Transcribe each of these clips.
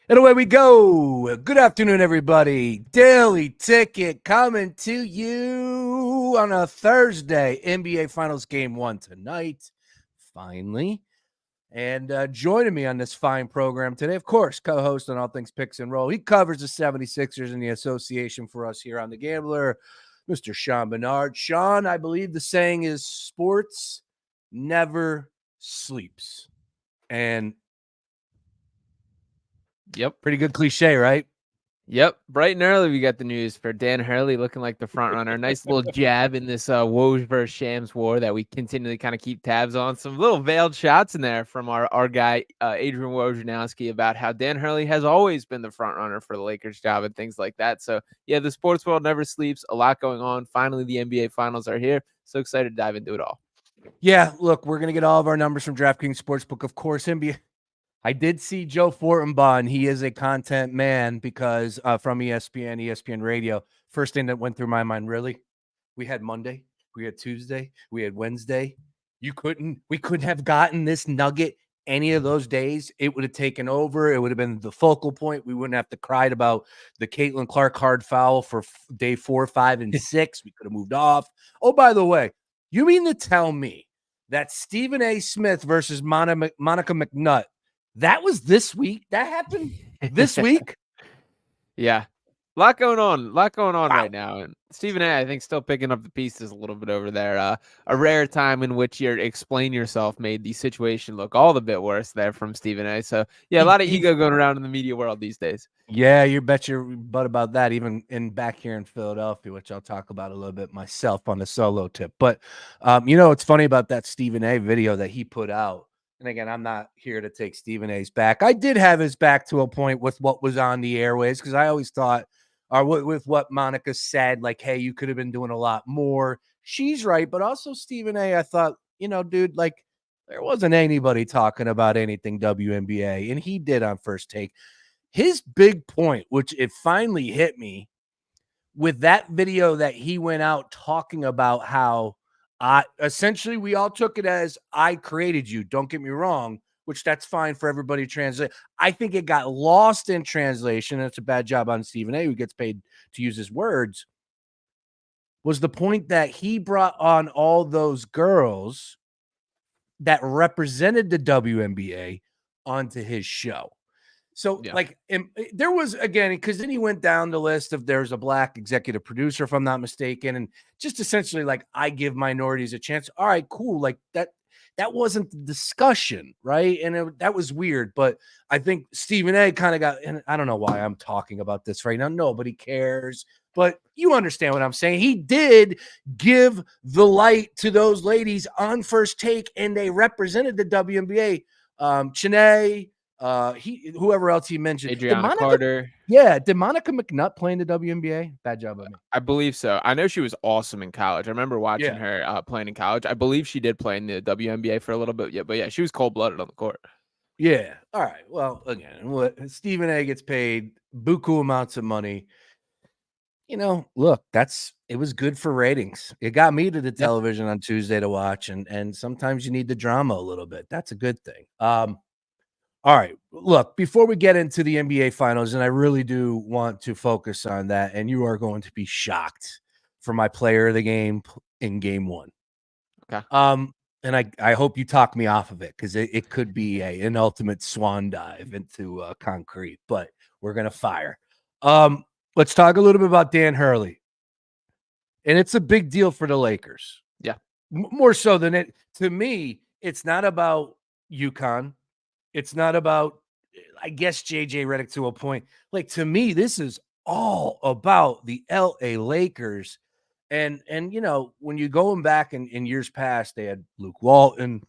And away we go. Good afternoon, everybody. Daily Ticket coming to you on a Thursday. NBA Finals Game 1 tonight, finally. And joining me on this fine program today, of course, co-host on All Things Picks and Roll. He covers the 76ers in the association for us here on The Gambler, Mr. Sean Barnard. Sean, I believe the saying is sports never sleeps. And Yep. pretty good cliche, right? Yep. Bright and early, we got the news for Dan Hurley looking like the front runner. Nice little jab in this Woj versus Shams war that we continually kind of keep tabs on. Some little veiled shots in there from our guy, Adrian Wojnarowski, about how Dan Hurley has always been the front runner for the Lakers job and things like that. So, yeah, the sports world never sleeps. A lot going on. Finally, the NBA Finals are here. So excited to dive into it all. Yeah, look, we're going to get all of our numbers from DraftKings Sportsbook. Of course, NBA. I did see Joe Fortenbaugh, and he is a content man because from ESPN Radio. First thing that went through my mind, really, we had Monday, we had Tuesday, we had Wednesday. We couldn't have gotten this nugget any of those days. It would have taken over. It would have been the focal point. We wouldn't have to cry about the Caitlin Clark hard foul for day 4, 5, and 6. We could have moved off. Oh, by the way, you mean to tell me that Stephen A. Smith versus Monica McNutt, that was this week? That happened this week? Yeah. A lot going on Wow. right now. And Stephen A, I think, still picking up the pieces a little bit over there. A rare time in which your explain yourself made the situation look all the bit worse there from Stephen A. So, yeah, a lot of ego going around in the media world these days. Yeah, you bet your butt about that, even back here in Philadelphia, which I'll talk about a little bit myself on the solo tip. But, what's funny about that Stephen A video that he put out, and again, I'm not here to take Stephen A's back. I did have his back to a point with what was on the airways because I always thought, or with what Monica said, like, hey, you could have been doing a lot more. She's right. But also Stephen A, I thought, dude, like, there wasn't anybody talking about anything WNBA. And he did on First Take. His big point, which it finally hit me with that video that he went out talking about how essentially we all took it as I created you. Don't get me wrong, which that's fine for everybody to translate. I think it got lost in translation. And it's a bad job on Stephen A, who gets paid to use his words. Was the point that he brought on all those girls that represented the WNBA onto his show. So, there was, again, because then he went down the list of there's a black executive producer, if I'm not mistaken, and just essentially like, I give minorities a chance. All right, cool. Like that wasn't the discussion, right? And that was weird. But I think Stephen A kind of got, and I don't know why I'm talking about this right now. Nobody cares. But you understand what I'm saying. He did give the light to those ladies on First Take, and they represented the WNBA. Chanae, whoever else he mentioned, Adriana Carter. Yeah, did Monica McNutt play in the WNBA? Bad job on me. I believe so. I know she was awesome in college. I remember watching her playing in college. I believe she did play in the WNBA for a little bit. Yeah, but yeah, she was cold-blooded on the court. Yeah. All right. Well, again, Stephen A gets paid buku amounts of money. Look, it was good for ratings. It got me to the television on Tuesday to watch, and sometimes you need the drama a little bit. That's a good thing. All right, look, before we get into the NBA Finals, and I really do want to focus on that, and you are going to be shocked for my player of the game in Game 1. Okay. And I hope you talk me off of it because it could be an ultimate swan dive into concrete, but we're going to fire. Let's talk a little bit about Dan Hurley. And it's a big deal for the Lakers. Yeah. More so than it. To me, it's not about UConn. It's not about, I guess, JJ Redick to a point. Like, to me, this is all about the LA Lakers. And when you're going back in years past, they had Luke Walton,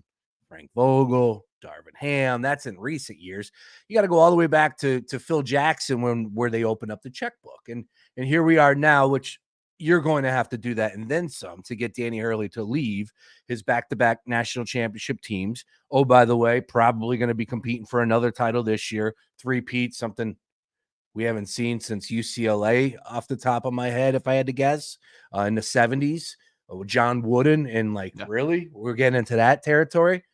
Frank Vogel, Darvin Ham. That's in recent years. You got to go all the way back to Phil Jackson where they opened up the checkbook. And here we are now, which you're going to have to do that and then some to get Danny Hurley to leave his back-to-back national championship teams. Oh, by the way, probably going to be competing for another title this year. Three-peat, something we haven't seen since UCLA off the top of my head, if I had to guess, in the 70s. John Wooden, and really, we're getting into that territory.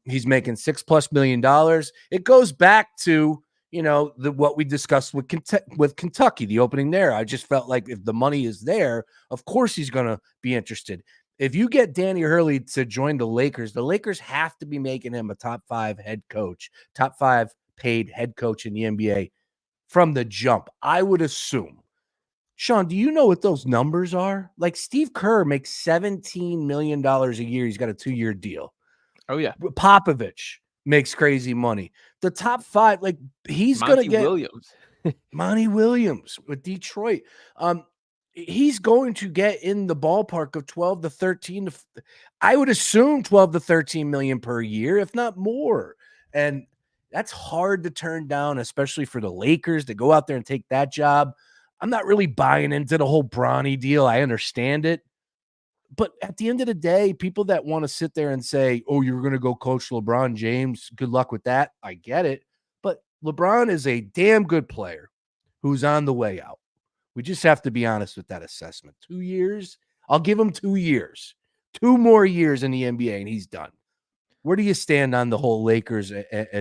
He's making $6+ million. It goes back to, what we discussed with Kentucky, the opening there. I just felt like if the money is there, of course he's going to be interested. If you get Danny Hurley to join the Lakers have to be making him a top 5 head coach, top 5 paid head coach in the NBA from the jump. I would assume. Sean, do you know what those numbers are? Like Steve Kerr makes $17 million a year. He's got a 2-year deal. Oh yeah. Popovich makes crazy money. The top 5, like he's going to get Monty Williams with Detroit. He's going to get in the ballpark of 12 to 13. I would assume 12 to 13 million per year, if not more. And that's hard to turn down, especially for the Lakers to go out there and take that job. I'm not really buying into the whole Bronny deal. I understand it. But at the end of the day, people that want to sit there and say, oh, you're going to go coach LeBron James, good luck with that. I get it. But LeBron is a damn good player who's on the way out. We just have to be honest with that assessment. 2 years, I'll give him 2 years. 2 more years in the NBA, and he's done. Where do you stand on the whole Lakers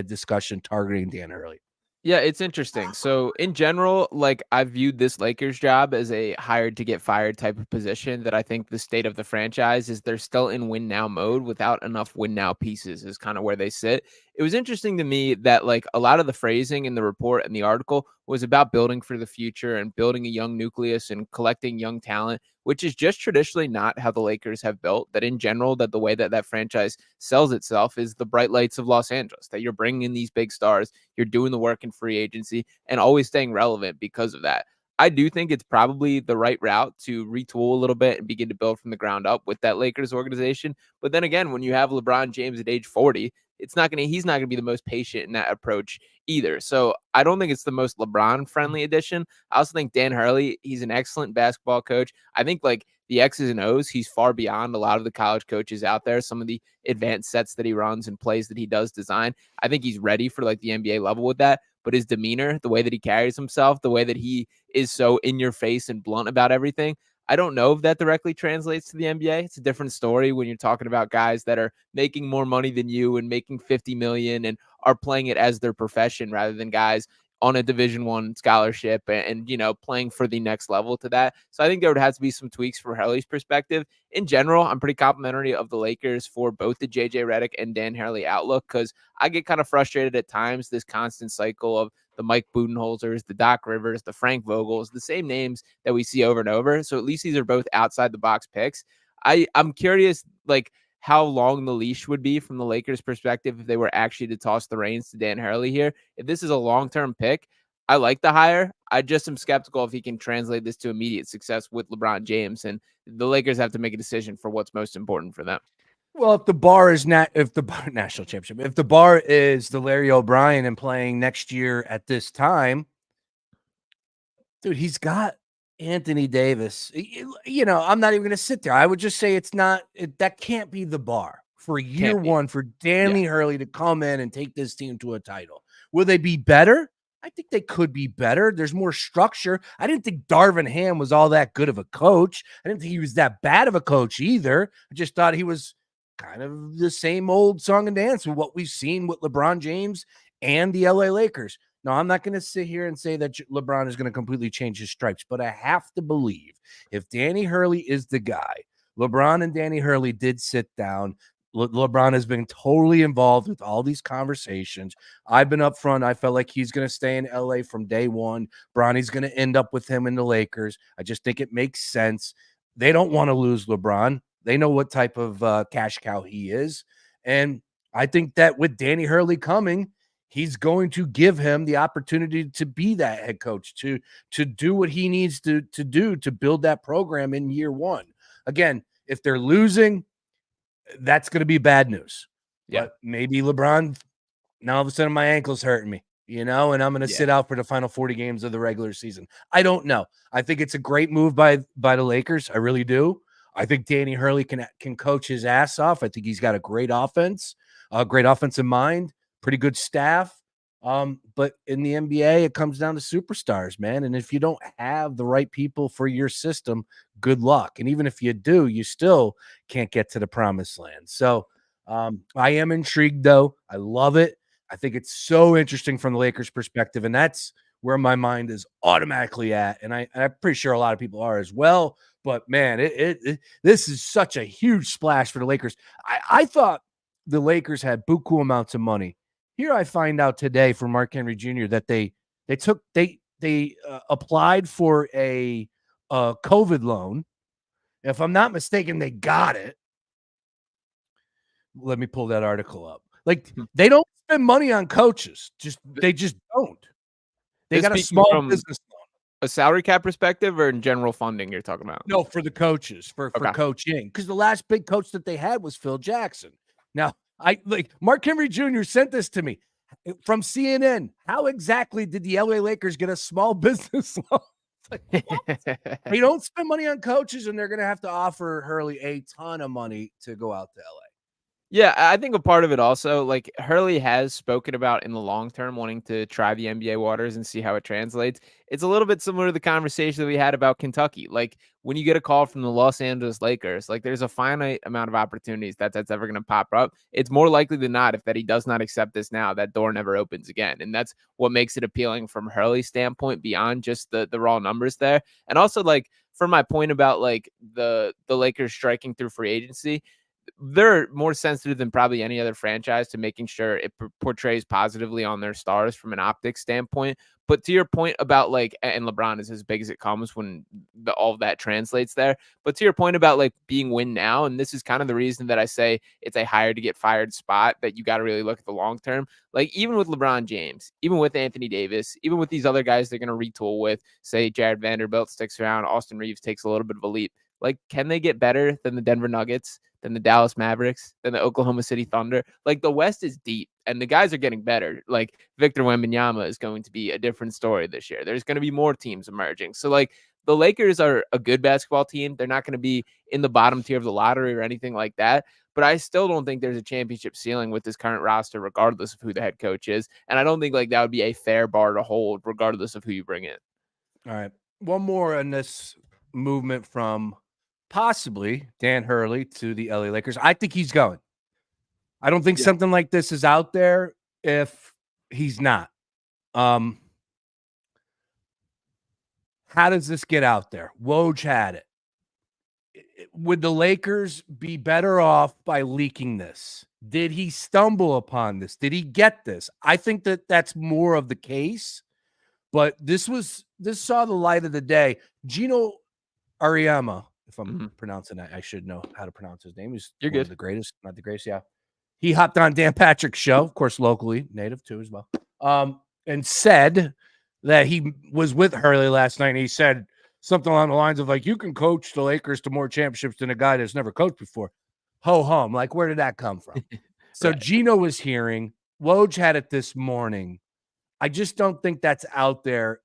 discussion targeting Dan Hurley? Yeah, it's interesting. So in general, like I viewed this Lakers job as a hired to get fired type of position that I think the state of the franchise is they're still in win now mode without enough win now pieces is kind of where they sit. It was interesting to me that like a lot of the phrasing in the report and the article was about building for the future and building a young nucleus and collecting young talent, which is just traditionally not how the Lakers have built. That in general, that the way that that franchise sells itself is the bright lights of Los Angeles, that you're bringing in these big stars, you're doing the work in free agency and always staying relevant because of that. I do think it's probably the right route to retool a little bit and begin to build from the ground up with that Lakers organization. But then again, when you have LeBron James at age 40, he's not going to be the most patient in that approach either. So I don't think it's the most LeBron friendly addition. I also think Dan Hurley, he's an excellent basketball coach. I think like the X's and O's, he's far beyond a lot of the college coaches out there. Some of the advanced sets that he runs and plays that he does design, I think he's ready for like the NBA level with that. But his demeanor, the way that he carries himself, the way that he is so in your face and blunt about everything, I don't know if that directly translates to the NBA. It's a different story when you're talking about guys that are making more money than you and making 50 million and are playing it as their profession rather than guys on a Division I scholarship and playing for the next level to that. So I think there would have to be some tweaks from Hurley's perspective. In general, I'm pretty complimentary of the Lakers for both the JJ Redick and Dan Hurley outlook because I get kind of frustrated at times, this constant cycle of the Mike Budenholzers, the Doc Rivers, the Frank Vogels, the same names that we see over and over. So at least these are both outside the box picks. I'm curious, like, how long the leash would be from the Lakers' perspective if they were actually to toss the reins to Dan Hurley here. If this is a long-term pick, I like the hire. I just am skeptical if he can translate this to immediate success with LeBron James, and the Lakers have to make a decision for what's most important for them. Well, if the bar is national championship, if the bar is the Larry O'Brien and playing next year at this time, dude, he's got Anthony Davis. I'm not even going to sit there. I would just say that can't be the bar for year one for Danny Hurley to come in and take this team to a title. Will they be better? I think they could be better. There's more structure. I didn't think Darvin Ham was all that good of a coach. I didn't think he was that bad of a coach either. I just thought he was kind of the same old song and dance with what we've seen with LeBron James and the LA Lakers. No, I'm not going to sit here and say that LeBron is going to completely change his stripes, but I have to believe if Danny Hurley is the guy, LeBron and Danny Hurley did sit down. LeBron has been totally involved with all these conversations. I've been up front. I felt like he's going to stay in LA from day one. Bronny's going to end up with him in the Lakers. I just think it makes sense. They don't want to lose LeBron. They know what type of cash cow he is. And I think that with Danny Hurley coming, he's going to give him the opportunity to be that head coach, to do what he needs to do to build that program in year one. Again, if they're losing, that's going to be bad news. Yeah. But maybe LeBron, now all of a sudden my ankle's hurting me, and I'm going to sit out for the final 40 games of the regular season. I don't know. I think it's a great move by the Lakers. I really do. I think Danny Hurley can coach his ass off. I think he's got a great offense, a great offensive mind, pretty good staff. But in the NBA, it comes down to superstars, man. And if you don't have the right people for your system, good luck. And even if you do, you still can't get to the promised land. So I am intrigued, though. I love it. I think it's so interesting from the Lakers' perspective, and that's where my mind is automatically at. And I'm pretty sure a lot of people are as well. But man, this is such a huge splash for the Lakers. I thought the Lakers had buku amounts of money. Here I find out today from Mark Henry Jr. that they applied for a COVID loan. If I'm not mistaken, they got it. Let me pull that article up. Like, they don't spend money on coaches. They just don't. They got a small business loan. A salary cap perspective or in general funding you're talking about? No, for the coaches, for coaching. Because the last big coach that they had was Phil Jackson. Now, Mark Henry Jr. sent this to me from CNN. How exactly did the LA Lakers get a small business loan? They don't spend money on coaches, and they're going to have to offer Hurley a ton of money to go out to LA. Yeah, I think a part of it also, like Hurley has spoken about in the long term wanting to try the NBA waters and see how it translates. It's a little bit similar to the conversation that we had about Kentucky. Like when you get a call from the Los Angeles Lakers, like there's a finite amount of opportunities that's ever going to pop up. It's more likely than not, if that he does not accept this now, that door never opens again. And that's what makes it appealing from Hurley's standpoint beyond just the raw numbers there. And also like for my point about like the Lakers striking through free agency, they're more sensitive than probably any other franchise to making sure it portrays positively on their stars from an optics standpoint. But to your point about like, and LeBron is as big as it comes when all of that translates there. But to your point about like being win now, and this is kind of the reason that I say it's a hire to get fired spot that you got to really look at the long term. Like even with LeBron James, even with Anthony Davis, even with these other guys they're going to retool with, say Jared Vanderbilt sticks around, Austin Reeves takes a little bit of a leap. Like, can they get better than the Denver Nuggets, than the Dallas Mavericks, than the Oklahoma City Thunder? Like, the West is deep, and the guys are getting better. Like, Victor Wembanyama is going to be a different story this year. There's going to be more teams emerging. So, like, the Lakers are a good basketball team. They're not going to be in the bottom tier of the lottery or anything like that. But I still don't think there's a championship ceiling with this current roster, regardless of who the head coach is. And I don't think, like, that would be a fair bar to hold, regardless of who you bring in. All right. One more on this movement from possibly Dan Hurley to the LA Lakers. I think he's going. I don't think something like this is out there if he's not. How does this get out there? Woj had it. Would the Lakers be better off by leaking this? Did he stumble upon this? Did he get this? I think that that's more of the case, but this saw the light of the day. Gino Auriemma, if I'm pronouncing that, I should know how to pronounce his name. He's one of the greatest, not the greatest. Yeah. He hopped on Dan Patrick's show, of course, locally, native too as well, and said that he was with Hurley last night. And he said something along the lines of like, you can coach the Lakers to more championships than a guy that's never coached before. Ho hum. Like, where did that come from? So Gino was hearing, Woj had it this morning. I just don't think that's out there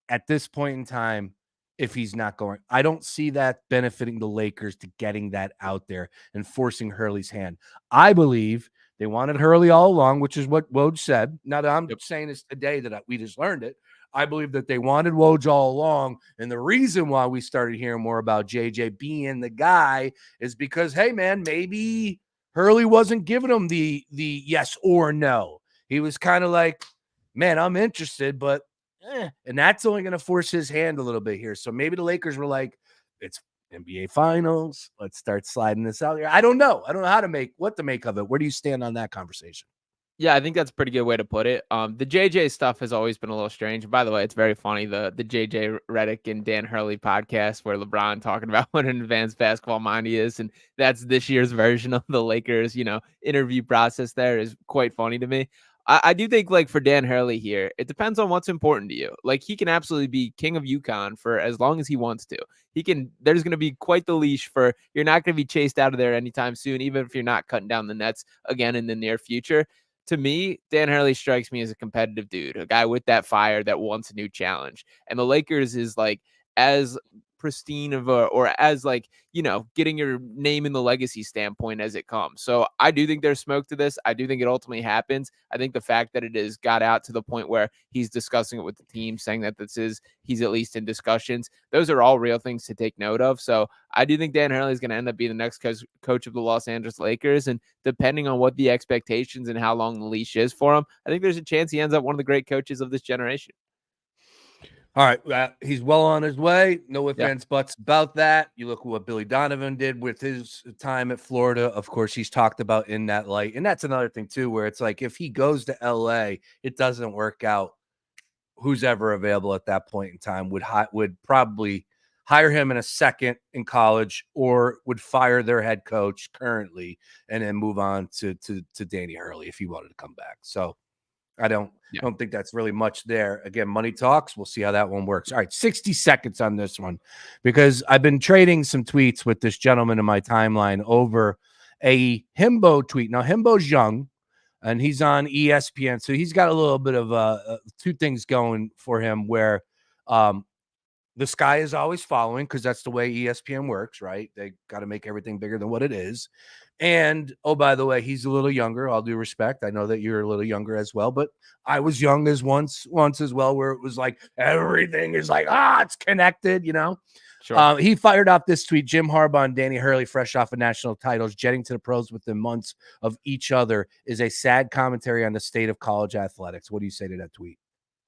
at this point in time. If he's not going, I don't see that benefiting the Lakers to getting that out there and forcing Hurley's hand. I believe they wanted Hurley all along, which is what Woj said. Now that I'm saying this today that we just learned it, I believe that they wanted Woj all along. And the reason why we started hearing more about JJ being the guy is because, hey, man, maybe Hurley wasn't giving him the yes or no. He was kind of like, man, I'm interested, but and that's only going to force his hand a little bit here. So maybe the Lakers were like, it's NBA Finals. Let's start sliding this out here. I don't know. I don't know what to make of it. Where do you stand on that conversation? Yeah, I think that's a pretty good way to put it. The JJ stuff has always been a little strange. And by the way, it's very funny, the JJ Redick and Dan Hurley podcast where LeBron talking about what an advanced basketball mind he is. And that's this year's version of the Lakers, interview process there is quite funny to me. I do think like for Dan Hurley here, it depends on what's important to you. Like he can absolutely be king of UConn for as long as he wants to. There's going to be quite the leash for, you're not going to be chased out of there anytime soon, even if you're not cutting down the nets again in the near future. To me, Dan Hurley strikes me as a competitive dude, a guy with that fire that wants a new challenge. And the Lakers is like, as pristine of a, or as like, getting your name in the legacy standpoint as it comes. So I do think there's smoke to this. I do think it ultimately happens. I think the fact that it has got out to the point where he's discussing it with the team, saying that he's at least in discussions, those are all real things to take note of. So I do think Dan Hurley is going to end up being the next coach of the Los Angeles Lakers. And depending on what the expectations and how long the leash is for him, I think there's a chance he ends up one of the great coaches of this generation. All right. He's well on his way. No ifs, Yeah. ands, buts about that. You look at what Billy Donovan did with his time at Florida. Of course, he's talked about in that light. And that's another thing, too, where it's like if he goes to LA, it doesn't work out. Who's ever available at that point in time would probably hire him in a second in college or would fire their head coach currently and then move on to Danny Hurley if he wanted to come back. So I don't think that's really much there. Again, money talks. We'll see how that one works. All right, 60 seconds on this one because I've been trading some tweets with this gentleman in my timeline over a Himbo tweet. Now, Himbo's young, and he's on ESPN, so he's got a little bit of two things going for him where the sky is always following because that's the way ESPN works, right? They got to make everything bigger than what it is. And, oh, by the way, he's a little younger. All due respect. I know that you're a little younger as well, but I was young as once as well, where it was like everything is like, it's connected, Sure. He fired off this tweet: Jim Harbaugh and Danny Hurley, fresh off of national titles, jetting to the pros within months of each other, is a sad commentary on the state of college athletics. What do you say to that tweet?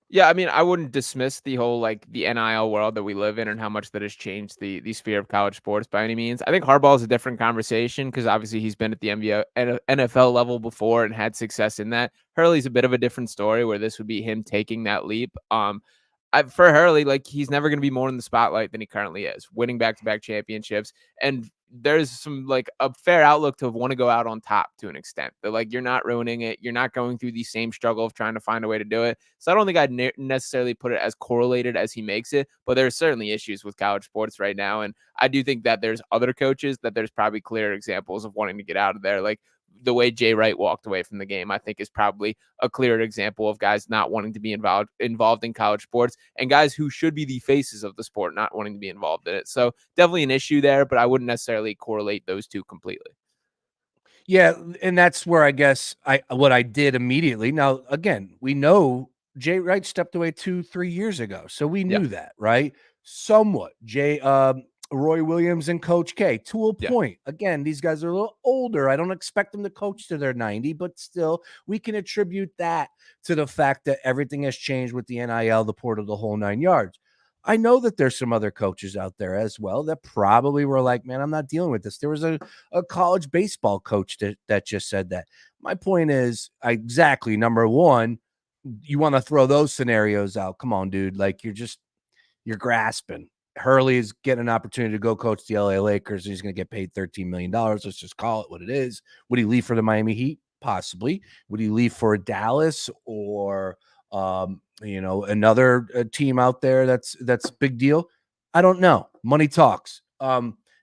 Yeah, I mean, I wouldn't dismiss the whole like the NIL world that we live in and how much that has changed the sphere of college sports by any means. I think Harbaugh is a different conversation because obviously he's been at the NBA, NFL level before and had success in that. Hurley's a bit of a different story where this would be him taking that leap. For Hurley, like he's never going to be more in the spotlight than he currently is, winning back-to-back championships. And there's some like a fair outlook to want to go out on top to an extent. That like you're not ruining it, you're not going through the same struggle of trying to find a way to do it. So I don't think I'd necessarily put it as correlated as he makes it, but there's certainly issues with college sports right now, and I do think that there's other coaches that there's probably clear examples of wanting to get out of there, like the way Jay Wright walked away from the game, I think is probably a clear example of guys not wanting to be involved in college sports and guys who should be the faces of the sport not wanting to be involved in it. So definitely an issue there, but I wouldn't necessarily correlate those two completely. Yeah, and that's where I guess what I did immediately. Now, again, we know Jay Wright stepped away 2-3 years ago, so we knew that, right? Somewhat. Roy Williams and Coach K, to a point. Again, these guys are a little older. I don't expect them to coach to their 90, but still, we can attribute that to the fact that everything has changed with the NIL, the portal, the whole 9 yards. I know that there's some other coaches out there as well that probably were like, man, I'm not dealing with this. There was a college baseball coach that just said that. My point is exactly, number one, you want to throw those scenarios out. Come on, dude. Like you're grasping. Hurley is getting an opportunity to go coach the LA Lakers. He's going to get paid $13 million. Let's just call it what it is. Would he leave for the Miami Heat? Possibly. Would he leave for Dallas or another team out there that's big deal? I don't know. Money talks.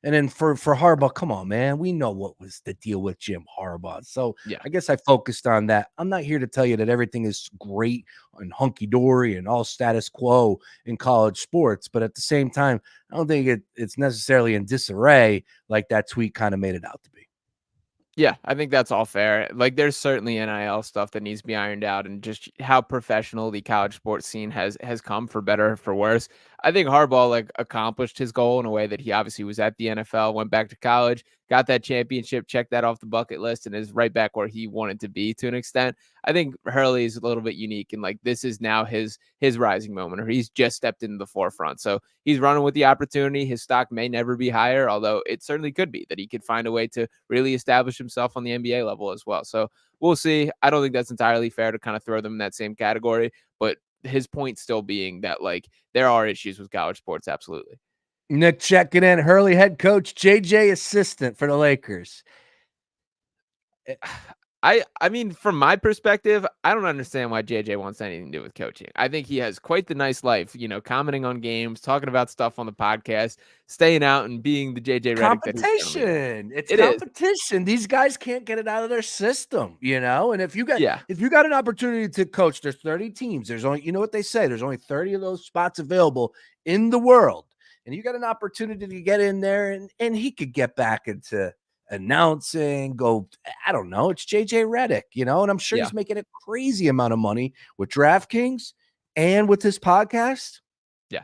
And then for Harbaugh, come on, man. We know what was the deal with Jim Harbaugh. So I guess I focused on that. I'm not here to tell you that everything is great and hunky-dory and all status quo in college sports. But at the same time, I don't think it's necessarily in disarray like that tweet kind of made it out to be. Yeah, I think that's all fair. Like, there's certainly NIL stuff that needs to be ironed out, and just how professional the college sports scene has come, for better or for worse. I think Harbaugh like accomplished his goal in a way that he obviously was at the NFL, went back to college, got that championship, checked that off the bucket list, and is right back where he wanted to be to an extent. I think Hurley is a little bit unique, and like this is now his rising moment, or he's just stepped into the forefront. So he's running with the opportunity. His stock may never be higher, although it certainly could be that he could find a way to really establish himself on the NBA level as well. So we'll see. I don't think that's entirely fair to kind of throw them in that same category, but his point still being that like there are issues with college sports. Absolutely. Nick checking in. Hurley head coach, JJ assistant for the Lakers. I mean, from my perspective, I don't understand why JJ wants anything to do with coaching. I think he has quite the nice life, commenting on games, talking about stuff on the podcast, staying out and being the JJ Redick. Competition. It's competition. These guys can't get it out of their system, And if you got an opportunity to coach, there's 30 teams. There's only, what they say, there's only 30 of those spots available in the world. and you got an opportunity to get in there, and he could get back into announcing, go, I don't know, it's JJ Redick, and I'm sure Yeah. he's making a crazy amount of money with DraftKings and with his podcast. Yeah.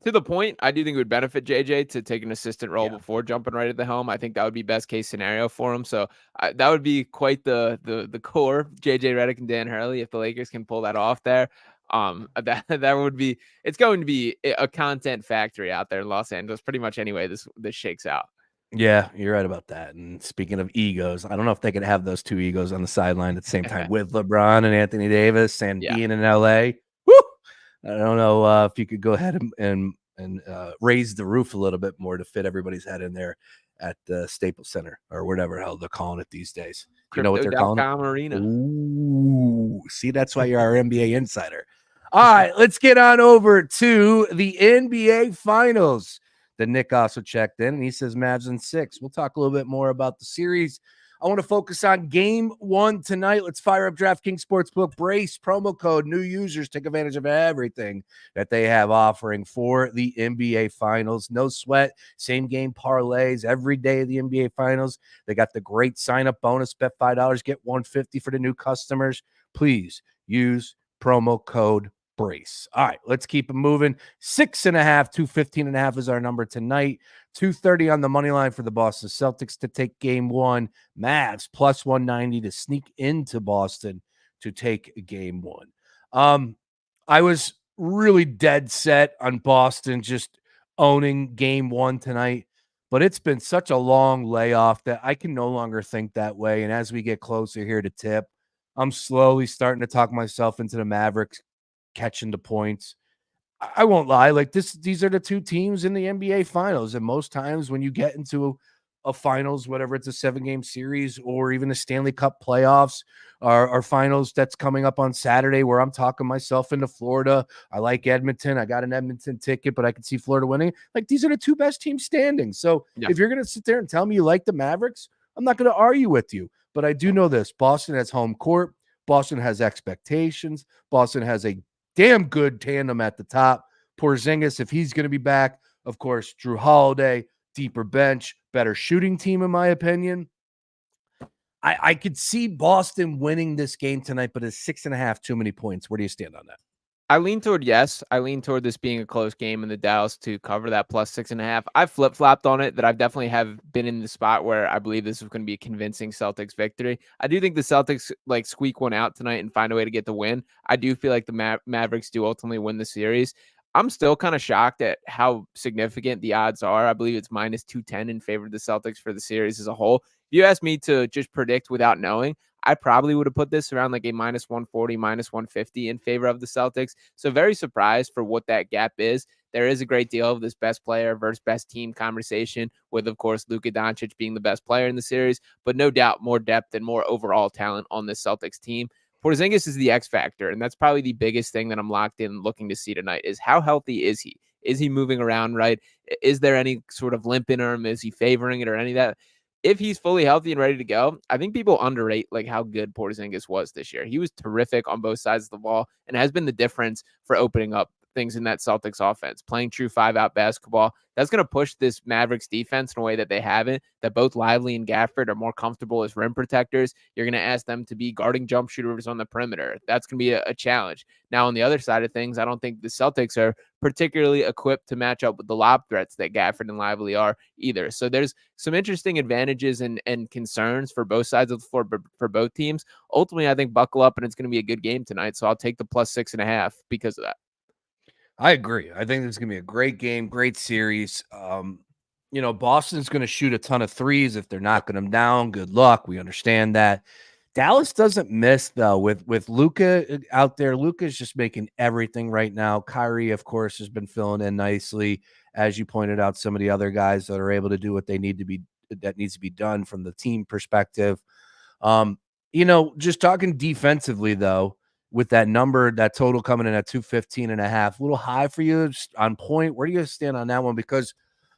To the point, I do think it would benefit JJ to take an assistant role Yeah. before jumping right at the helm. I think that would be best case scenario for him. So that would be quite the core JJ Redick and Dan Hurley if the Lakers can pull that off there. That would be, it's going to be a content factory out there in Los Angeles pretty much anyway this shakes out. Yeah, you're right about that. And speaking of egos, I don't know if they could have those two egos on the sideline at the same time with LeBron and Anthony Davis and Yeah. being in LA. Woo! I don't know if you could go ahead and raise the roof a little bit more to fit everybody's head in there at the Staples Center or whatever hell they're calling it these days. Do you know what they're calling it? Arena. Ooh, see, that's why you're our NBA insider. All right, let's get on over to the NBA Finals. The Nick also checked in, and he says Mavs in 6. We'll talk a little bit more about the series. I want to focus on game 1 tonight. Let's fire up DraftKings Sportsbook. Brace promo code. New users take advantage of everything that they have offering for the NBA Finals. No sweat. Same game parlays every day of the NBA Finals. They got the great sign-up bonus. Bet $5, get $150 for the new customers. Please use promo code Brace. All right, let's keep it moving. 6.5, 215.5 is our number tonight. 230 on the money line for the Boston Celtics to take game 1. Mavs plus 190 to sneak into Boston to take game 1. I was really dead set on Boston just owning game 1 tonight, but it's been such a long layoff that I can no longer think that way. And as we get closer here to tip, I'm slowly starting to talk myself into the Mavericks catching the points. I won't lie, like these are the two teams in the NBA Finals, and most times when you get into a finals, whatever it's a 7-game series or even a Stanley Cup playoffs or finals that's coming up on Saturday, where I'm talking myself into Florida. I like Edmonton. I got an Edmonton ticket, but I can see Florida winning. Like, these are the two best teams standing. So if you're gonna sit there and tell me you like the Mavericks, I'm not gonna argue with you. But I do know this: Boston has home court. Boston has expectations. Boston has a damn good tandem at the top. Porzingis, if he's going to be back, of course, Drew Holiday, deeper bench, better shooting team, in my opinion. I could see Boston winning this game tonight, but it's 6.5 too many points. Where do you stand on that? I lean toward yes. I lean toward this being a close game in the Dallas to cover that plus 6.5. I've flip-flopped on it that I've definitely have been in the spot where I believe this is going to be a convincing Celtics victory. I do think the Celtics like squeak one out tonight and find a way to get the win. I do feel like the Mavericks do ultimately win the series. I'm still kind of shocked at how significant the odds are. I believe it's minus 210 in favor of the Celtics for the series as a whole. If you ask me to just predict without knowing, I probably would have put this around like a minus 140, minus 150 in favor of the Celtics. So very surprised for what that gap is. There is a great deal of this best player versus best team conversation with, of course, Luka Doncic being the best player in the series, but no doubt more depth and more overall talent on this Celtics team. Porzingis is the X factor, and that's probably the biggest thing that I'm locked in looking to see tonight is how healthy is he? Is he moving around right? Is there any sort of limp in him? Is he favoring it or any of that? If he's fully healthy and ready to go, I think people underrate like how good Porzingis was this year. He was terrific on both sides of the ball and has been the difference for opening up things in that Celtics offense, playing true 5-out basketball. That's going to push this Mavericks defense in a way that they haven't, that both Lively and Gafford are more comfortable as rim protectors. You're going to ask them to be guarding jump shooters on the perimeter. That's going to be a challenge. Now, on the other side of things, I don't think the Celtics are particularly equipped to match up with the lob threats that Gafford and Lively are either. So there's some interesting advantages and concerns for both sides of the floor for both teams. Ultimately, I think buckle up and it's going to be a good game tonight. So I'll take the plus 6.5 because of that. I agree. I think this is going to be a great game, great series. Boston's going to shoot a ton of threes. If they're knocking them down, good luck. We understand that. Dallas doesn't miss, though, with Luka out there. Luka's just making everything right now. Kyrie, of course, has been filling in nicely. As you pointed out, some of the other guys that are able to do what they need to be, that needs to be done from the team perspective. Just talking defensively, though, with that number, that total coming in at 215.5, a little high for you, just on point. Where do you stand on that one? Because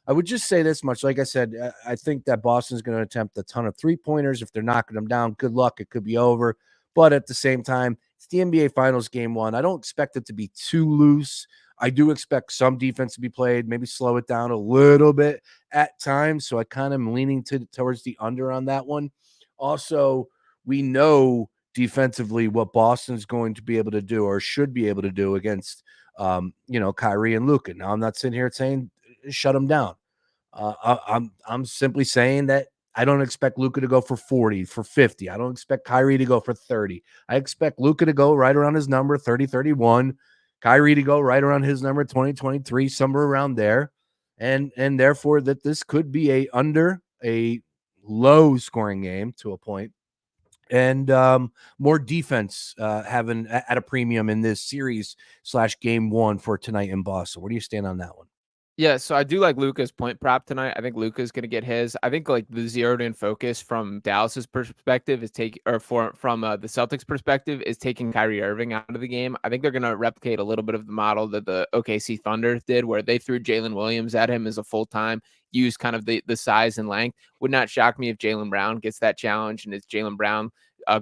I would just say this much. Like I said, I think that Boston's going to attempt a ton of 3-pointers. If they're knocking them down, good luck. It could be over. But at the same time, it's the NBA Finals game 1. I don't expect it to be too loose. I do expect some defense to be played, maybe slow it down a little bit at times. So I kind of am leaning towards the under on that one. Also, we know defensively what Boston's going to be able to do or should be able to do against, Kyrie and Luka. Now, I'm not sitting here saying shut them down. I'm simply saying that I don't expect Luka to go for 40, for 50. I don't expect Kyrie to go for 30. I expect Luka to go right around his number, 30, 31. Kyrie to go right around his number, 20, 23, somewhere around there. And therefore that this could be a low scoring game to a point. And more defense having at a premium in this series / game one for tonight in Boston. Where do you stand on that one? Yeah, so I do like Luka's point prop tonight. I think Luka's going to get his. I think like the zeroed in focus from Dallas's perspective is from the Celtics perspective is taking Kyrie Irving out of the game. I think they're going to replicate a little bit of the model that the OKC Thunder did, where they threw Jalen Williams at him as a full time, use kind of the size and length. Would not shock me if Jaylen Brown gets that challenge and it's Jaylen Brown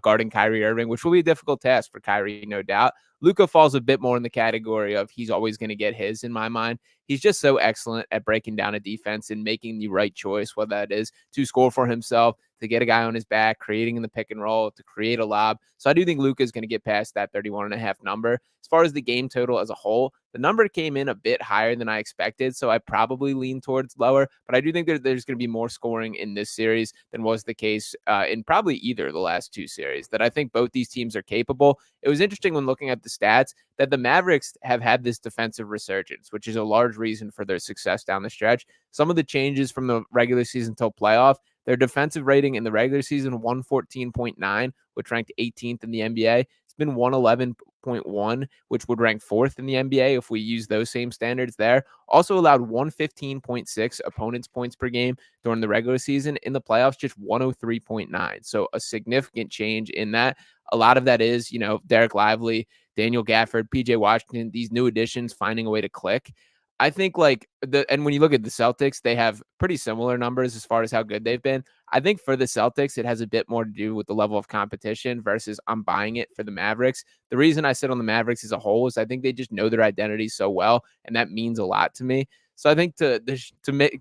guarding Kyrie Irving, which will be a difficult task for Kyrie, no doubt. Luka falls a bit more in the category of he's always going to get his in my mind. He's just so excellent at breaking down a defense and making the right choice, whether that is to score for himself, to get a guy on his back, creating in the pick and roll, to create a lob. So I do think Luka is going to get past that 31.5 number. As far as the game total as a whole, the number came in a bit higher than I expected, so I probably lean towards lower. But I do think there's going to be more scoring in this series than was the case in probably either of the last two series, that I think both these teams are capable. It was interesting when looking at the stats that the Mavericks have had this defensive resurgence, which is a large reason for their success down the stretch. Some of the changes from the regular season till playoff, their defensive rating in the regular season, 114.9, which ranked 18th in the NBA. It's been 111.1, which would rank 4th in the NBA if we use those same standards there. Also allowed 115.6 opponents' points per game during the regular season. In the playoffs, just 103.9. So a significant change in that. A lot of that is, Derek Lively, Daniel Gafford, PJ Washington, these new additions finding a way to click. I think and when you look at the Celtics, they have pretty similar numbers as far as how good they've been. I think for the Celtics, it has a bit more to do with the level of competition versus I'm buying it for the Mavericks. The reason I sit on the Mavericks as a whole is I think they just know their identity so well, and that means a lot to me. So I think to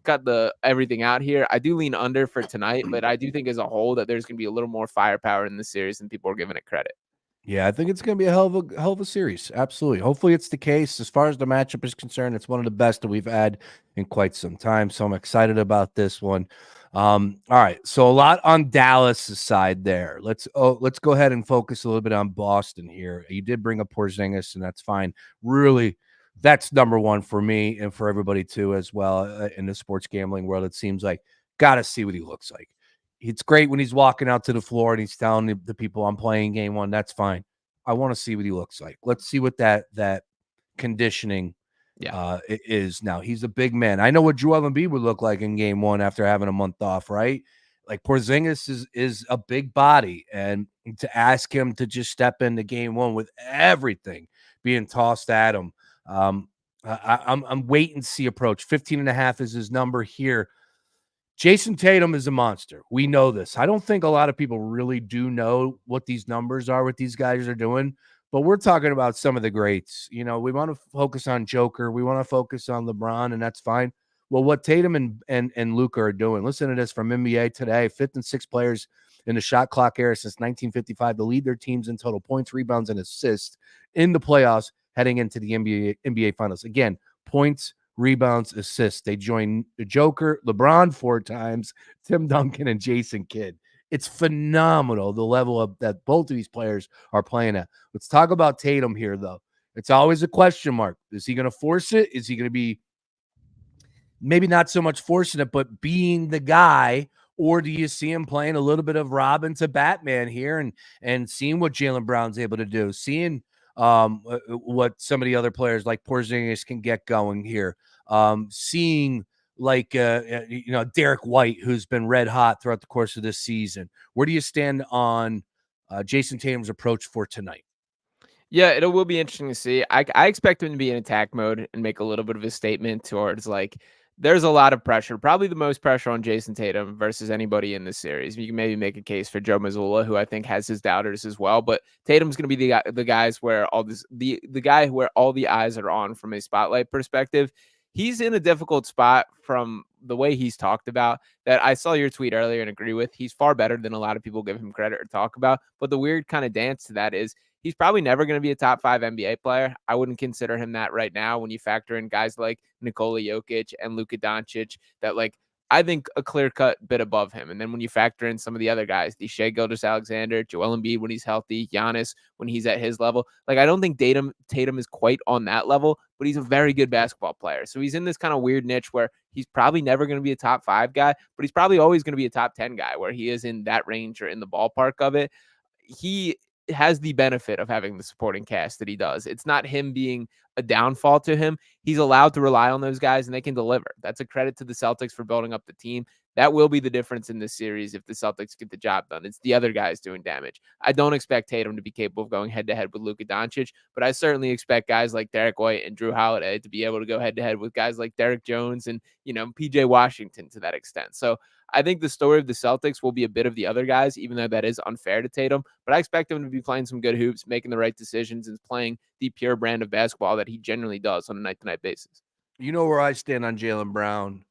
cut everything out here, I do lean under for tonight, but I do think as a whole that there's going to be a little more firepower in the series than people are giving it credit. Yeah, I think it's going to be a hell of a series. Absolutely. Hopefully it's the case. As far as the matchup is concerned, it's one of the best that we've had in quite some time. So I'm excited about this one. All right. So a lot on Dallas' side there. Let's go ahead and focus a little bit on Boston here. You did bring up Porzingis, and that's fine. Really, that's number one for me and for everybody too, as well, in the sports gambling world. It seems like got to see what he looks like. It's great when he's walking out to the floor and he's telling the people I'm playing game one. That's fine. I want to see what he looks like. Let's see what that conditioning is now. He's a big man. I know what Joel Embiid would look like in game one after having a month off, right? Like Porzingis is a big body, and to ask him to just step into game one with everything being tossed at him, I'm wait and see approach. 15.5 is his number here. Jason Tatum is a monster. We know this. I don't think a lot of people really do know what these numbers are, what these guys are doing, but we're talking about some of the greats. We want to focus on Joker. We want to focus on LeBron, and that's fine. Well, what Tatum and Luka are doing, listen to this from NBA Today, 5th and 6th players in the shot clock era since 1955 to lead their teams in total points, rebounds, and assists in the playoffs heading into the NBA Finals. Again, points, rebounds, assists. They join the Joker, LeBron 4 times, Tim Duncan, and Jason Kidd. It's phenomenal the level of that both of these players are playing at. Let's talk about Tatum here, though. It's always a question mark. Is he going to force it? Is he going to be maybe not so much forcing it, but being the guy? Or do you see him playing a little bit of Robin to Batman here and seeing what Jaylen Brown's able to do, seeing what some of the other players like Porzingis can get going here, seeing like Derek White, who's been red hot throughout the course of this season. Where do you stand on Jason Tatum's approach for tonight? Yeah, it will be interesting to see. I expect him to be in attack mode and make a little bit of a statement towards like there's a lot of pressure, probably the most pressure on Jason Tatum versus anybody in this series. You can maybe make a case for Joe Mazzulla, who I think has his doubters as well, but Tatum's going to be the guys where the guy where all the eyes are on from a spotlight perspective. He's in a difficult spot from the way he's talked about that. I saw your tweet earlier and agree with. He's far better than a lot of people give him credit or talk about. But the weird kind of dance to that is he's probably never going to be a top 5 NBA player. I wouldn't consider him that right now when you factor in guys like Nikola Jokic and Luka Doncic that like I think a clear-cut bit above him. And then when you factor in some of the other guys, the Shai Gilgeous-Alexander, Joel Embiid when he's healthy, Giannis when he's at his level, like I don't think Tatum is quite on that level, but he's a very good basketball player. So he's in this kind of weird niche where he's probably never going to be a top 5 guy, but he's probably always going to be a top 10 guy where he is in that range or in the ballpark of it. He has the benefit of having the supporting cast that he does. It's not him being a downfall to him. He's allowed to rely on those guys and they can deliver. That's a credit to the Celtics for building up the team. That will be the difference in this series if the Celtics get the job done. It's the other guys doing damage. I don't expect Tatum to be capable of going head-to-head with Luka Doncic, but I certainly expect guys like Derek White and Drew Holiday to be able to go head-to-head with guys like Derek Jones and, PJ Washington to that extent. So I think the story of the Celtics will be a bit of the other guys, even though that is unfair to Tatum. But I expect him to be playing some good hoops, making the right decisions, and playing the pure brand of basketball that he generally does on a night-to-night basis. You know where I stand on Jaylen Brown.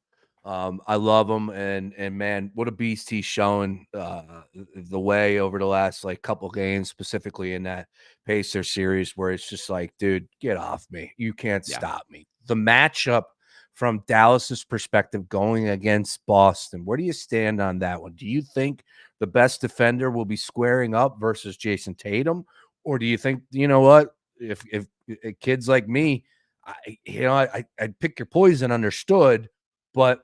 I love him, and man, what a beast he's showing the way over the last like couple games, specifically in that Pacer series, where it's just like, dude, get off me. You can't stop me. The matchup from Dallas's perspective going against Boston, where do you stand on that one? Do you think the best defender will be squaring up versus Jason Tatum, or do you think, you know what, if kids like me, I'd pick your poison, understood, but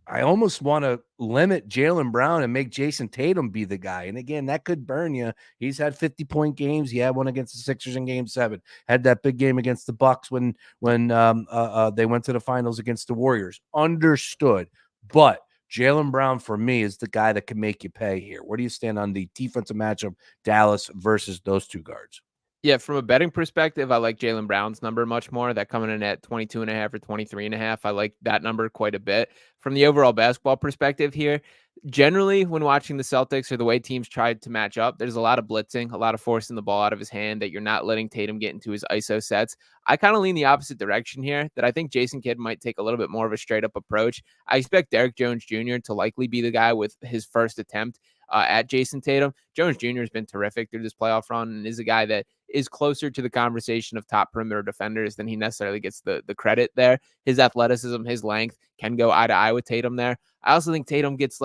I almost want to limit Jaylen Brown and make Jason Tatum be the guy. And again, that could burn you. He's had 50-point games. He had one against the Sixers in Game 7. Had that big game against the Bucks when they went to the finals against the Warriors. Understood. But Jaylen Brown, for me, is the guy that can make you pay here. Where do you stand on the defensive matchup, Dallas versus those two guards? Yeah, from a betting perspective, I like Jaylen Brown's number much more. That coming in at 22.5 or 23.5. I like that number quite a bit. From the overall basketball perspective here, generally when watching the Celtics or the way teams tried to match up, there's a lot of blitzing, a lot of forcing the ball out of his hand that you're not letting Tatum get into his ISO sets. I kind of lean the opposite direction here, that I think Jason Kidd might take a little bit more of a straight up approach. I expect Derek Jones Jr. to likely be the guy with his first attempt at Jason Tatum. Jones Jr. has been terrific through this playoff run and is a guy that is closer to the conversation of top perimeter defenders than he necessarily gets the credit there. His athleticism, his length can go eye to eye with Tatum there. I also think Tatum gets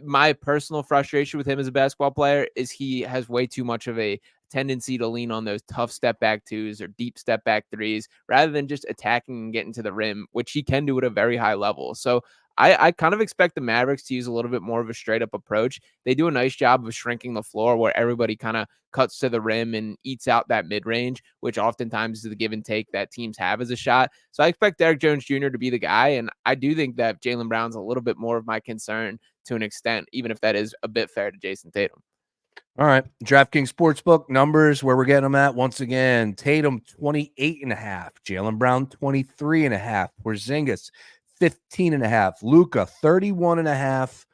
my personal frustration with him as a basketball player is he has way too much of a tendency to lean on those tough step back twos or deep step back threes rather than just attacking and getting to the rim, which he can do at a very high level. So I kind of expect the Mavericks to use a little bit more of a straight up approach. They do a nice job of shrinking the floor where everybody kind of cuts to the rim and eats out that mid range, which oftentimes is the give and take that teams have as a shot. So I expect Derek Jones Jr. to be the guy. And I do think that Jaylen Brown's a little bit more of my concern to an extent, even if that is a bit fair to Jason Tatum. All right. DraftKings Sportsbook numbers, where we're getting them at once again. Tatum 28.5, Jaylen Brown 23.5, Porzingis 15.5, Luka 31.5,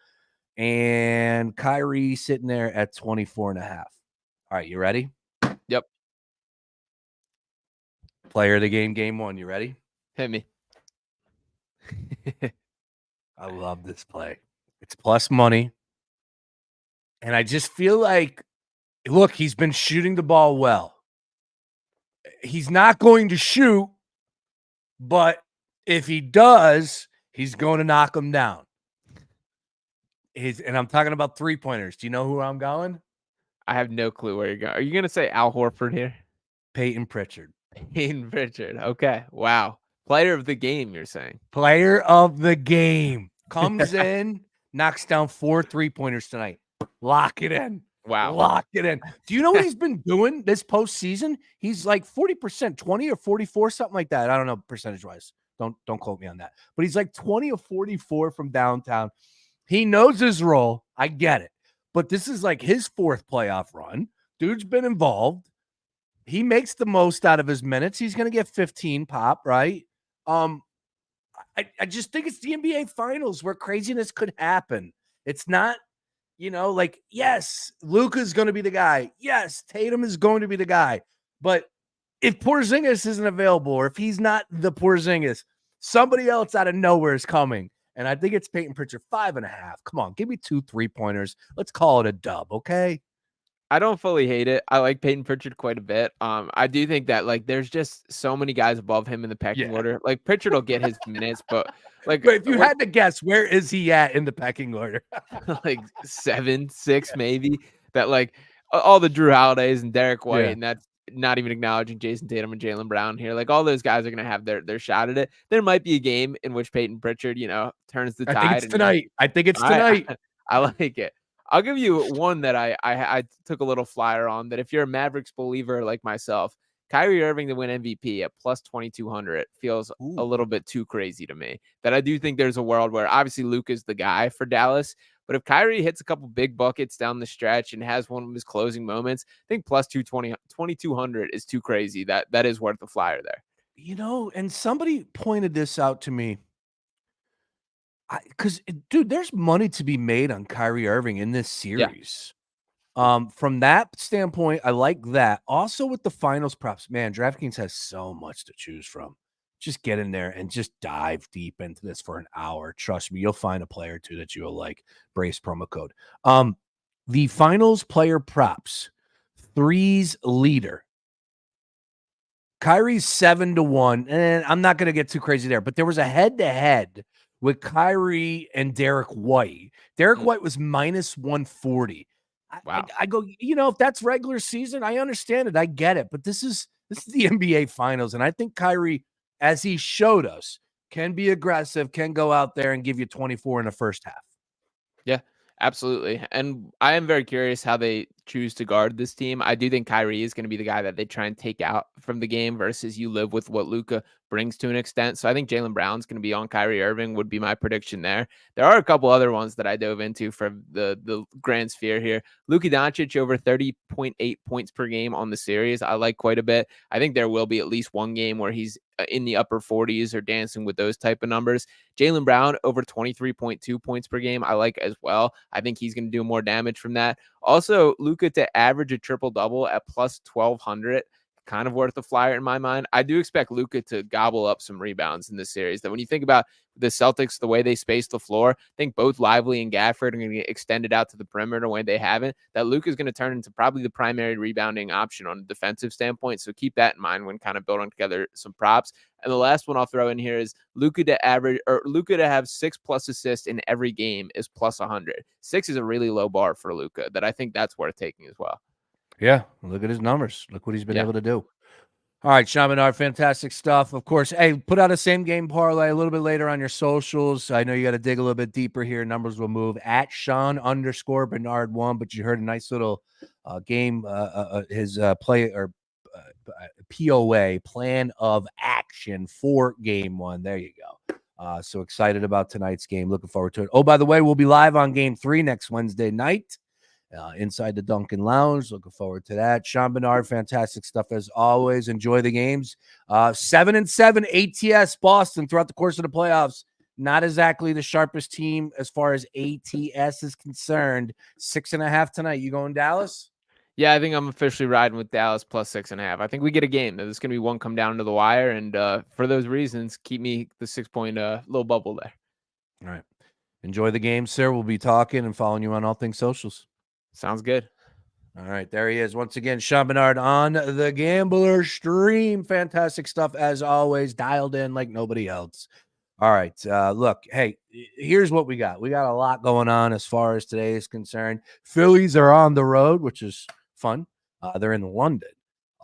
and Kyrie sitting there at 24.5. All right, you ready? Yep. Player of the game, game one. You ready? Hit me. I love this play. It's plus money. And I just feel like, look, he's been shooting the ball well. He's not going to shoot, but if he does, he's going to knock him down. And I'm talking about three-pointers. Do you know who I'm going? I have no clue where you're going. Are you going to say Al Horford here? Peyton Pritchard. Peyton Pritchard. Okay. Wow. Player of the game, you're saying? Player of the game. Comes in, knocks down 4 3-pointers tonight. Lock it in. Wow. Lock it in. Do you know what he's been doing this postseason? He's like 40%, 20 or 44, something like that. I don't know percentage-wise. Don't quote me on that. But he's like 20 or 44 from downtown. He knows his role. I get it. But this is like his 4th playoff run. Dude's been involved. He makes the most out of his minutes. He's going to get 15 pop, right? I just think it's the NBA Finals where craziness could happen. It's not, like, yes, Luka's going to be the guy. Yes, Tatum is going to be the guy. But if Porzingis isn't available, or if he's not the Porzingis, somebody else out of nowhere is coming. And I think it's Peyton Pritchard, 5.5. Come on, give me 2 3-pointers. Let's call it a dub, okay? I don't fully hate it. I like Peyton Pritchard quite a bit. I do think that like there's just so many guys above him in the pecking Yeah. order. Like Pritchard will get his minutes, but like But if you when had to guess, where is he at in the pecking order? like 7, 6 maybe, that like all the Drew Holidays and Derek White, Yeah. and that's not even acknowledging Jason Tatum and Jaylen Brown here. Like all those guys are gonna have their shot at it. There might be a game in which Peyton Pritchard, turns the I think tide it's and he tonight. I think it's I tonight. I like it. I'll give you one that I took a little flyer on, that if you're a Mavericks believer like myself, Kyrie Irving to win MVP at plus 2,200 feels a Ooh. little bit too crazy to me. That I do think there's a world where obviously Luke is the guy for Dallas, but if Kyrie hits a couple big buckets down the stretch and has one of his closing moments, I think plus 2,200 is too crazy. That is worth the flyer there. And somebody pointed this out to me. Because, dude, there's money to be made on Kyrie Irving in this Yeah. series. From that standpoint, I like that. Also with the finals props, man, DraftKings has so much to choose from. Just get in there and just dive deep into this for an hour. Trust me, you'll find a player or two that you'll like. Brace promo code. The finals player props, threes leader. Kyrie's 7-1, and I'm not going to get too crazy there, but there was a head-to-head with Kyrie and Derek White. Derek Mm, White was minus 140. wow. I go, if that's regular season, I understand it. I get it. But this is the NBA Finals, and I think Kyrie, as he showed us, can be aggressive, can go out there and give you 24 in the first half. Yeah, absolutely. And I am very curious how they choose to guard this team. I do think Kyrie is going to be the guy that they try and take out from the game versus you live with what Luka brings to an extent. So I think Jaylen Brown's going to be on Kyrie Irving would be my prediction there. There are a couple other ones that I dove into for the grand sphere here. Luka Doncic over 30.8 points per game on the series. I like quite a bit. I think there will be at least one game where he's in the upper 40s or dancing with those type of numbers. Jaylen Brown over 23.2 points per game. I like as well. I think he's going to do more damage from that. Also, Luka to average a triple double at plus 1,200. Kind of worth a flyer in my mind. I do expect Luka to gobble up some rebounds in this series. That when you think about the Celtics, the way they space the floor, I think both Lively and Gafford are going to get extended out to the perimeter when they haven't. That Luka is going to turn into probably the primary rebounding option on a defensive standpoint. So keep that in mind when kind of building together some props. And the last one I'll throw in here is Luka to have 6+ assists in every game is plus 100. 6 is a really low bar for Luka that I think that's worth taking as well. Yeah, look at his numbers. Look what he's been Yeah. able to do. All right, Sean Barnard, fantastic stuff. Of course, hey, put out a same game parlay a little bit later on your socials. I know you got to dig a little bit deeper here. Numbers will move at Sean_Barnard1, but you heard a nice little game, his play or POA, plan of action for game one. There you go. So excited about tonight's game. Looking forward to it. Oh, by the way, we'll be live on game 3 next Wednesday night. Inside the Duncan Lounge. Looking forward to that. Sean Barnard, fantastic stuff as always. Enjoy the games. 7-7 ATS Boston throughout the course of the playoffs. Not exactly the sharpest team as far as ATS is concerned. 6.5 tonight. You going Dallas? Yeah, I think I'm officially riding with Dallas plus 6.5. I think we get a game. There's going to be one come down to the wire. And for those reasons, keep me the 6-point little bubble there. All right. Enjoy the game, sir. We'll be talking and following you on all things socials. Sounds good. All right, there he is. Once again, Sean Barnard on the Gambler Stream. Fantastic stuff as always, dialed in like nobody else. All right, look, hey, here's what we got. We got a lot going on as far as today is concerned. Phillies are on the road, which is fun. They're in London.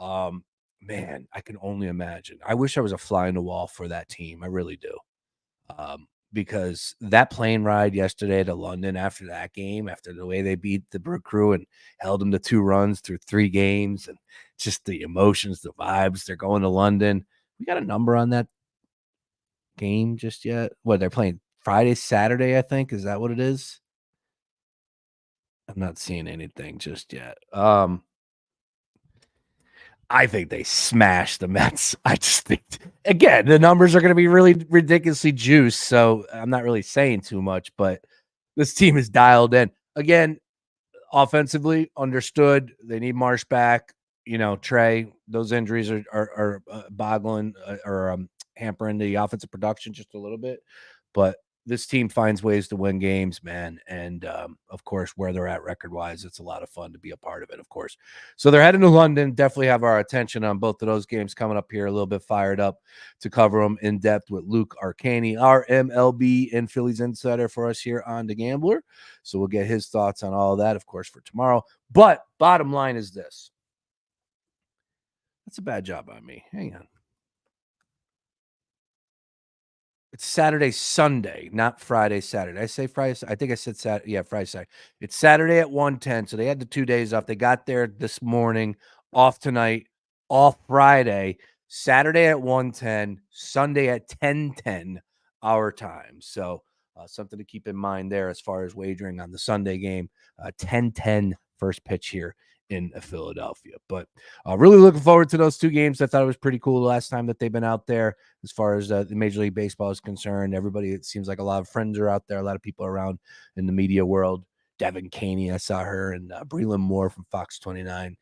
Man, I can only imagine. I wish I was a fly on the wall for that team. I really do. Because that plane ride yesterday to London after that game, after the way they beat the Brook Crew and held them to 2 runs through 3 games, and just the emotions, the vibes, they're going to London. We got a number on that game just yet? What, they're playing Friday, Saturday, I think. Is that what it is? I'm not seeing anything just yet. I think they smashed the Mets. I just think, again, the numbers are going to be really ridiculously juiced. So I'm not really saying too much, but this team is dialed in. Again, offensively, understood. They need Marsh back. You know, Trey, those injuries are boggling or hampering the offensive production just a little bit. But this team finds ways to win games, man. And of course, where they're at record wise, it's a lot of fun to be a part of it, of course. So they're heading to London. Definitely have our attention on both of those games coming up here. A little bit fired up to cover them in depth with Luke Arcani, our MLB and Phillies insider for us here on The Gambler. So we'll get his thoughts on all of that, of course, for tomorrow. But bottom line is this. That's a bad job on me. Hang on. It's Saturday, Sunday, not Friday, Saturday. I say Friday. I think I said Saturday. Yeah, Friday, Saturday. It's Saturday at 1:10. So they had the 2 days off. They got there this morning, off tonight, off Friday, Saturday at 1:10, Sunday at 10:10 our time. So something to keep in mind there as far as wagering on the Sunday game. 10:10 first pitch here in Philadelphia. But really looking forward to those two games. I thought it was pretty cool the last time that they've been out there as far as the Major League Baseball is concerned. Everybody, it seems like a lot of friends are out there, a lot of people around in the media world. Devin Caney, I saw her, and Breland Moore from Fox 29.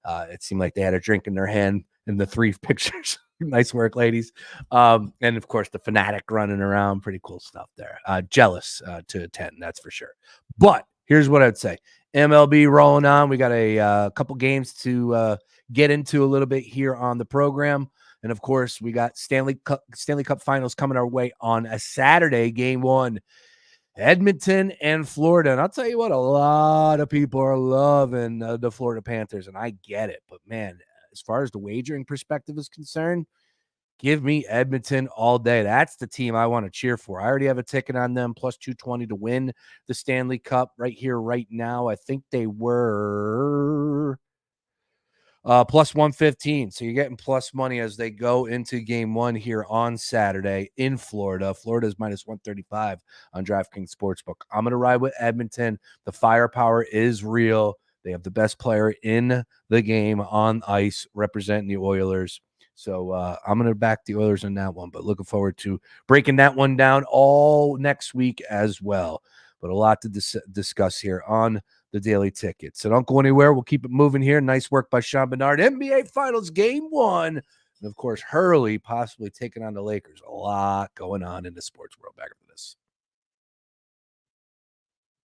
It seemed like they had a drink in their hand in the three pictures. Nice work, ladies. And of course, the Fanatic running around. Pretty cool stuff there. Jealous to attend, that's for sure. But here's what I'd say. MLB rolling on. We got a couple games to get into a little bit here on the program. And of course, we got Stanley Cup Finals coming our way on a Saturday, game one. Edmonton and Florida. And I'll tell you what, a lot of people are loving the Florida Panthers, and I get it. But, man, as far as the wagering perspective is concerned, give me Edmonton all day. That's the team I want to cheer for. I already have a ticket on them, plus 220 to win the Stanley Cup right here, right now. I think they were plus 115. So you're getting plus money as they go into game one here on Saturday in Florida. Florida is minus 135 on DraftKings Sportsbook. I'm going to ride with Edmonton. The firepower is real. They have the best player in the game on ice representing the Oilers. So I'm going to back the Oilers on that one, but looking forward to breaking that one down all next week as well. But a lot to discuss here on the Daily Ticket. So don't go anywhere. We'll keep it moving here. Nice work by Sean Barnard. NBA Finals Game 1. And, of course, Hurley possibly taking on the Lakers. A lot going on in the sports world. Back after this.